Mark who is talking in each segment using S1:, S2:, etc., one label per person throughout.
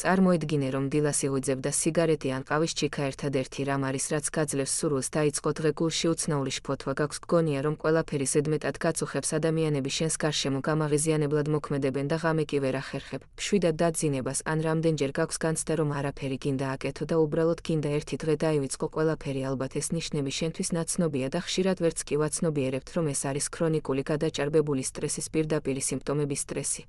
S1: წარმოედგინე, რომ დილას იღუძებდა სიგარეტი ან ყავის ჩიქა ერთადერთი რამ არის, რაც გაძლევს სურვილს დაიწყო დღე გულში უცნაური შფოთვა გაქვს, გგონია, რომ ყველაფერი ზედმეტად გაწუხებს, ადამიანები შენს გარშემო გამაღიზიანებლად მოქმედებენ და ღამე კი ვერ ახერხებ. მშვიდად დაძინებას ან რამდენჯერ გაქვს განცდა, რომ არაფერი გინდა აკეთო და უბრალოდ გინდა ერთი დღე დაივიწყო ყველაფერი, ალბათ ეს ნიშნები შენთვის ნაცნობია და ხშირად ვერც კი ვაცნობიერებთ, რომ ეს არის ქრონიკული გადაჭარბებული სტრესის პირდაპირი სიმპტომების სტრესი.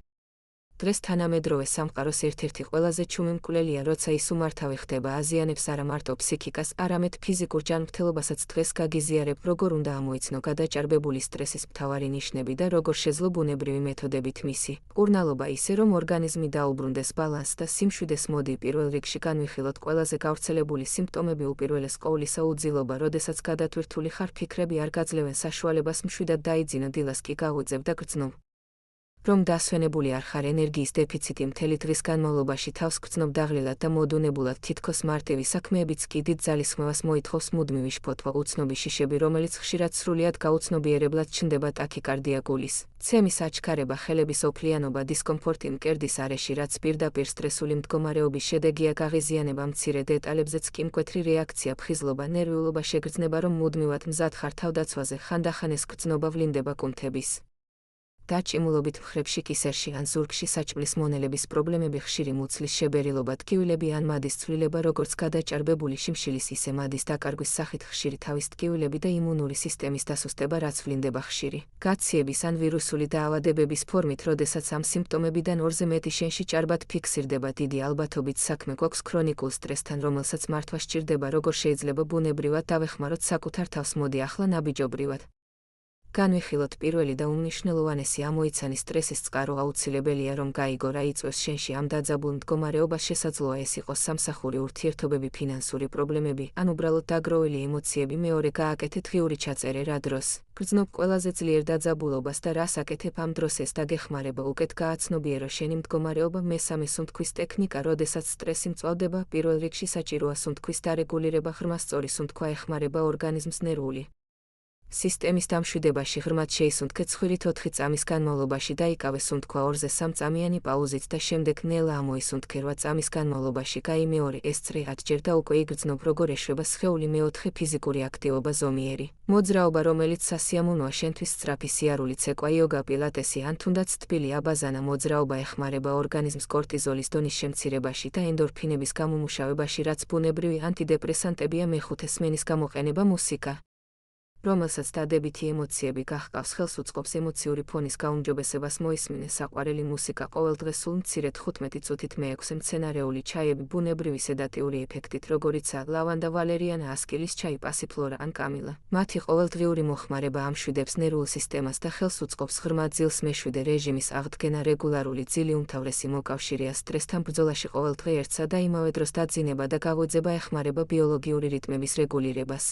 S1: დღეს თანამედროვე სამყაროს ერთ-ერთი ყველაზე ჩუმი მკვლელია, როცა ის უმართავი ხდება, აზიანებს არა მარტო ფსიქიკას, არამედ ფიზიკურ ჯანმრთელობასაც. დღეს გაგიზიარებ, როგორ უნდა ამოიცნო გადაჭარბებული სტრესის მთავარი ნიშნები და როგორ შეძლო ბუნებრივი მეთოდებით მისი მკურნალობა ისე, რომ ორგანიზმი დაუბრუნდეს ბალანსს და სიმშვიდეს. მოდი პირველ რიგში განვიხილოთ ყველაზე გავრცელებული სიმპტომები. უპირველეს ყოვლისა უძილობა, როდესაც გადათვირთული ხარ, ფიქრები არ გაძლევენ საშუალებას მშვიდად დაიძინო, დილას კი გაღვიძებ და გრძნობ. რომ დასვენებული არ ხარ, ენერგიის დეფიციტი მთელი დღის განმავლობაში თავს გრძნობ დაღლილად და მოდუნებულად, თითქოს მარტივი საქმეებიც კი დიდ ძალისხმევას მოითხოვს. მუდმივი შფოთვა, უცნობი შიშები, რომელიც ხშირად სრულიად გაუცნობიერებლად ჩნდება, ტაქიკარდია, გულის ცემის აჩქარება, ხელების ოფლიანობა, დისკომფორტი მკერდის არეში, რაც პირდაპირ სტრესული მდგომარეობის შედეგია. გაღიზიანება, მცირე დეტალებზეც კი მკვეთრი რეაქცია, ფხიზლობა, ნერვიულობა, შეგრძნება, რომ მუდმივად მზად ხარ თავდაცვაზე, ხანდახან ეს გრძნობა ვლინდება კუნთების დაჭიმულობით, მხრებში, კისერში ან ზურგში, საჭმლის მონელების პრობლემები, ხშირი მუცლის შებერილობა, ტკივილები ან მადის ცვლილება, როგორც გადაჭარბებული შიმშილის, ისე მადის დაკარგვის სახით, ხშირი თავის ტკივილები და იმუნური სისტემის დასუსტება, რაც ვლინდება ხშირი გაციების ან ვირუსული დაავადებების ფორმით. როდესაც ამ სიმპტომებიდან ორზე მეტი შენში ჭარბად ფიქსირდება, დიდი ალბათობით საქმე გვაქვს ქრონიკულ სტრესთან, რომელსაც მართვა სჭირდება. როგორ შეიძლება ბუნებრივად დავეხმაროთ საკუთარ თავს? მოდი ახლა ნაბიჯობრივად განვიხილოთ. პირველი და უმნიშვნელოვანესი, ამოიცანი სტრესის წყარო. აუცილებელია, რომ გაიგო რა იწვევს შენში ამ დაძაბულ მდგომარეობას. შესაძლოა ეს იყოს სამსახური, ურთიერთობები, ფინანსური პრობლემები, ან უბრალოდ დაგროვილი ემოციები. მეორე, გააკეთე დღიური ჩაწერე, რა დროს გრძნობ ყველაზე ძლიერ დაძაბულობას და რას აკეთებ ამ დროს, ეს დაგეხმარება უკეთ გააცნობიერო შენი მდგომარეობა. მესამე, სუნთქვის ტექნიკა. როდესაც სტრესი მწვავდება, პირველ რიგში საჭიროა სუნთქვის დარეგულირება. ღრმა სწორი სუნთქვა ეხმარება ორგანიზმს ნერვული სისტემის დამშვიდებაში. ღრმად შეისუნთქე, ცხვირით 4 წამის განმავლობაში დაიკავე სუნთქვა 2-3 წამიანი პაუზით და შემდეგ ნელა ამოისუნთქე 8 წამის განმავლობაში. გაიმეორე ეს წრე 10 ჯერ და უკვე იგრძნობ, როგორ ეშვება სხეული. მეოთხე, ფიზიკური აქტივობა, ზომიერი მოძრაობა, რომელიც სასიამოვნოა შენთვის. სწრაფი სიარული, ცეკვა, იოგა, პილატესი ან თუნდაც თბილი აბაზანა მოძრაობა ეხმარება ორგანიზმს კორტიზოლის დონის შემცირებაში და ენდორფინების გამომუშავებაში, რაც ბუნებრივი ანტიდეპრესანტებია. მეხუთე, სმენის გამოყენება, მუსიკა, რომელსაც დადებითი ემოციები გահყავს, ხელს უწყობს ემოციური ფონის გაუმჯობესებას. მოისმინე საყვარელი მუსიკა ყოველდღე სულ მცირედ 15 წუთით. მეექვსე, მცენარეული ჩაიები, ბუნებრივი სედატიური ეფექტით, როგორიცაა ლავანდა, ვალერიანა, ასკილის ჩაი, პასიფლორა ან კამილა. მათი ყოველდღიური მოხმარება ამშვიდებს ნერვულ სისტემას და ხელს უწყობს ღრმა ძილს. მეშვიდე, რეჟიმის აღდგენა, რეგულარული ძილი უმთავრესი მოკავშირეა სტრესთან ბრძოლაში. ყოველდღე ერთსა და იმავე დროს დაძინება და გაღვიძება ეხმარება ბიოლოგიური რიტმების რეგულირებას,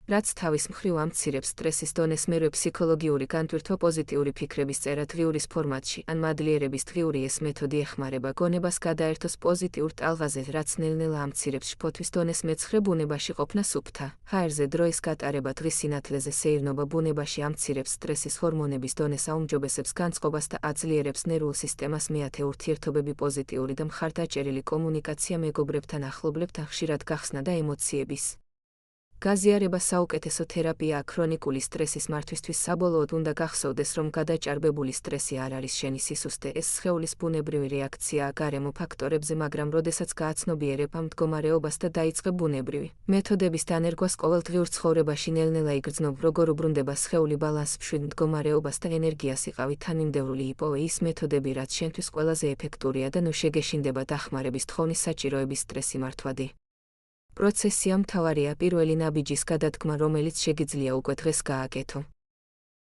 S1: რაც თავის მხრივ ამცირებს სტრესის დონეს. მერვე, ფსიქოლოგიური განტვირთვა, პოზიტიური ფიქრების წერა დღიურის ფორმატში ან მადლიერების დღიური. ეს მეთოდი ეხმარება გონებას გადაერთოს პოზიტიურ ტალღაზე, რაც ნელ-ნელა ამცირებს შფოთვის დონეს. მეცხრე, ბუნებაში ყოფნა, სუფთა ჰაერზე დროის გატარება, დღის სინათლეზე სეირნობა ბუნებაში ამცირებს სტრესის ჰორმონების დონეს, აუმჯობესებს განწყობას და აძლიერებს ნერვულ სისტემას. მეათე, ურთიერთობები, პოზიტიური და მხარდაჭერილი კომუნიკაცია, მეგობრებთან, ახლობლებთან ხშირად გახსნა და ემოციების გაზიარება საუკეთესო თერაპიაა ქრონიკული სტრესის მართვისთვის. საბოლოოდ უნდა გახსოვდეს, რომ გადაჭარბებული სტრესი არ არის შენი სისუსტე. ეს სხეულის ბუნებრივი რეაქციაა გარემო ფაქტორებზე, მაგრამ როდესაც გააცნობიერებ ამ მდგომარეობას და დაიწყებ ბუნებრივი მეთოდების დანერგვას ყოველდღიურ ცხოვრებაში, ნელ-ნელა იგრძნობ, როგორ უბრუნდება სხეული ბალანსს, მშვიდ მდგომარეობას და ენერგიას. იყავი თანმიმდევრი, იპოვე ის მეთოდები, რაც შენთვის ყველაზე ეფექტურია და ნუ შეგეშინდება დახმარების თხოვნის საჭიროების სტრესი მართვადი პროცესია. მთავარია პირველი ნაბიჯის გადადგმა, რომელიც შეგიძლია უკვე დღეს გააკეთო.